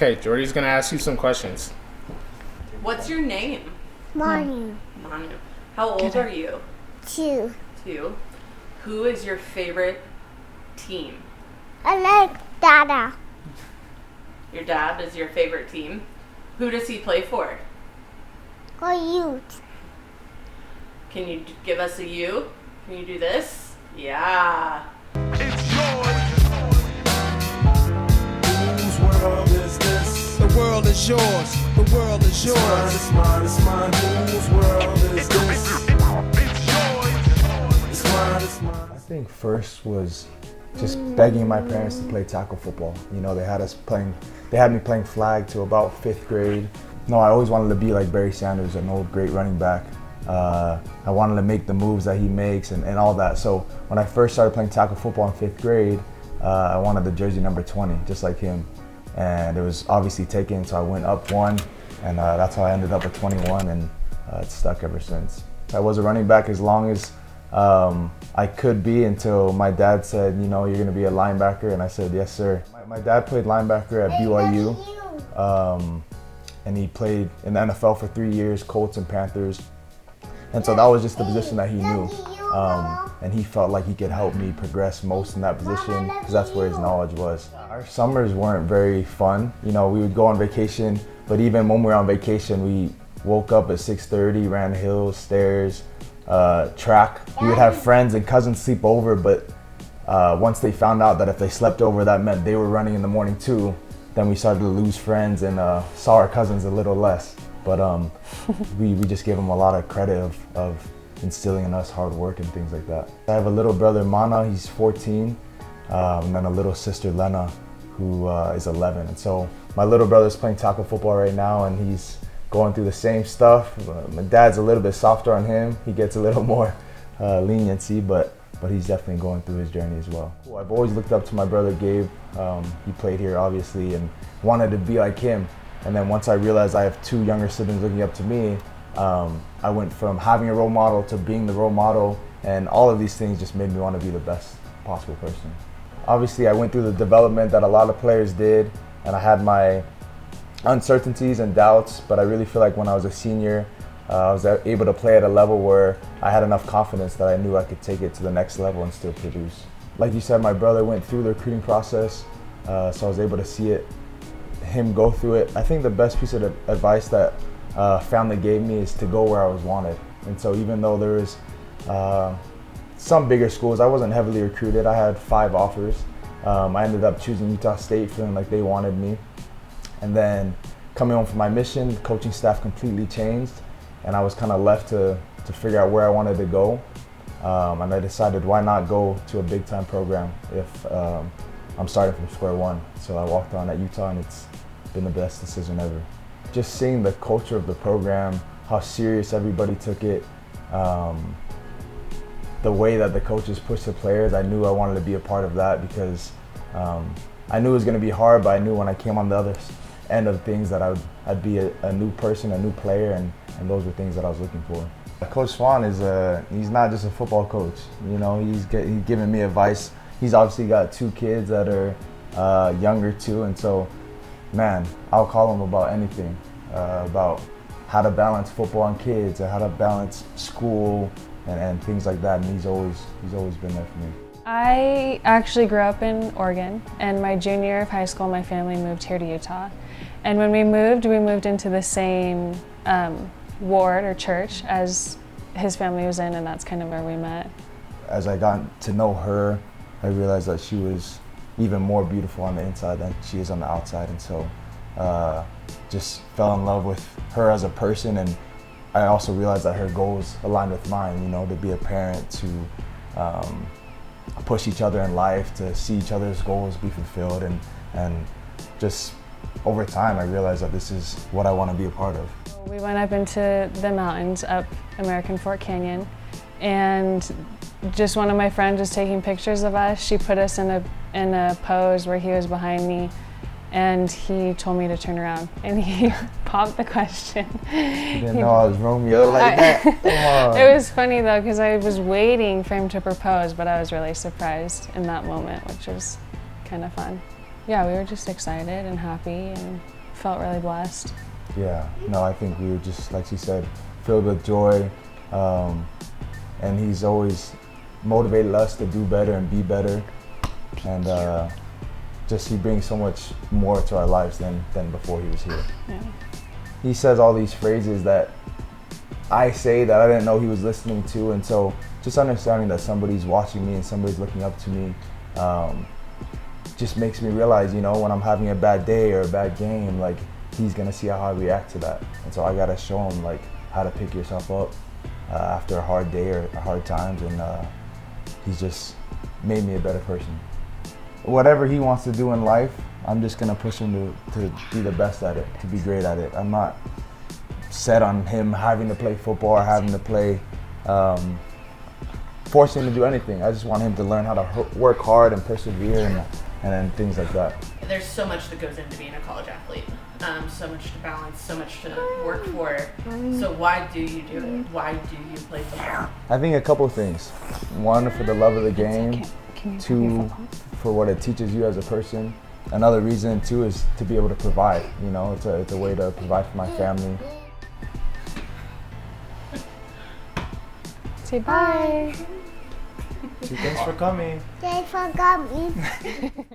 Okay, Jordy's gonna ask you some questions. What's your name? Manu. Manu. How old are you? 2. 2. Who is your favorite team? I like Dada. Your dad is your favorite team. Who does he play for? Or youth. Can you give us a U? Can you do this? Yeah. It's yours. Whose world is this? The world is yours. The world is yours. It's mine, it's mine, it's mine. Whose world is this? It's yours. It's mine, it's mine. I think first was just begging my parents to play tackle football. You know, they had me playing flag to about 5th grade. No, I always wanted to be like Barry Sanders, an old great running back. I wanted to make the moves that he makes and all that. So when I first started playing tackle football in 5th grade, I wanted the jersey number 20, just like him. And it was obviously taken, so I went up 1, and that's how I ended up with 21, and it's stuck ever since. I was a running back as long as I could be until my dad said, you know, you're going to be a linebacker, and I said, yes, sir. My dad played linebacker at BYU, and he played in the NFL for 3 years, Colts and Panthers. And so that was just the position that he knew. And he felt like he could help me progress most in that position because that's where his knowledge was. Our summers weren't very fun. You know, we would go on vacation, but even when we were on vacation, we woke up at 6:30, ran hills, stairs, track. We would have friends and cousins sleep over, but once they found out that if they slept over, that meant they were running in the morning too, then we started to lose friends and saw our cousins a little less. But we just gave them a lot of credit of instilling in us hard work and things like that. I have a little brother, Manu, he's 14, and then a little sister, Lena, who is 11. And so my little brother's playing tackle football right now, and he's going through the same stuff. My dad's a little bit softer on him. He gets a little more leniency, but he's definitely going through his journey as well. I've always looked up to my brother, Gabe. He played here, obviously, and wanted to be like him. And then once I realized I have 2 younger siblings looking up to me, I went from having a role model to being the role model, and all of these things just made me want to be the best possible person. Obviously, I went through the development that a lot of players did, and I had my uncertainties and doubts, but I really feel like when I was a senior, I was able to play at a level where I had enough confidence that I knew I could take it to the next level and still produce. Like you said, my brother went through the recruiting process, so I was able to see him go through it. I think the best piece of advice that family gave me is to go where I was wanted. And so even though there was some bigger schools, I wasn't heavily recruited. I had 5 offers. I ended up choosing Utah State, feeling like they wanted me. And then coming home from my mission, the coaching staff completely changed, and I was kind of left to figure out where I wanted to go. And I decided, why not go to a big time program if I'm starting from square one. So I walked on at Utah, and it's been the best decision ever. Just seeing the culture of the program, how serious everybody took it, the way that the coaches pushed the players, I knew I wanted to be a part of that because I knew it was going to be hard, but I knew when I came on the other end of things that I'd be a new person, a new player, and those were things that I was looking for. Coach Swan he's not just a football coach. You know, he's giving me advice. He's obviously got 2 kids that are younger too, and so, man, I'll call him about anything, about how to balance football and kids, or how to balance school and things like that. And he's always been there for me. I actually grew up in Oregon, and my junior year of high school, my family moved here to Utah. And when we moved into the same ward or church as his family was in, and that's kind of where we met. As I got to know her, I realized that she was even more beautiful on the inside than she is on the outside, and so just fell in love with her as a person. And I also realized that her goals aligned with mine, you know, to be a parent, to push each other in life, to see each other's goals be fulfilled, and just over time I realized that this is what I want to be a part of. We went up into the mountains up American Fork Canyon, and just one of my friends was taking pictures of us. She put us in a pose where he was behind me, and he told me to turn around, and he popped the question. You didn't know I was Romeo like that? Come on. It was funny though, because I was waiting for him to propose, but I was really surprised in that moment, which was kind of fun. yeah, we were just excited and happy and felt really blessed. Yeah, no, I think we were just, like she said, filled with joy. And he's always motivated us to do better and be better. And just he brings so much more to our lives than before he was here. Yeah. He says all these phrases that I say that I didn't know he was listening to, and so just understanding that somebody's watching me and somebody's looking up to me just makes me realize, you know, when I'm having a bad day or a bad game, like, he's gonna see how I react to that. And so I gotta show him, like, how to pick yourself up after a hard day or hard times, and he's just made me a better person. Whatever he wants to do in life, I'm just gonna push him to be the best at it, to be great at it. I'm not set on him having to play football or having to play, forcing him to do anything. I just want him to learn how to work hard and persevere and things like that. There's so much that goes into being a college athlete. So much to balance, so much to work for. So why do you do it? Why do you play football? I think a couple of things. One, for the love of the game. Two, for what it teaches you as a person. Another reason, too, is to be able to provide. You know, it's a way to provide for my family. Say bye. Thanks for coming. They forgot me.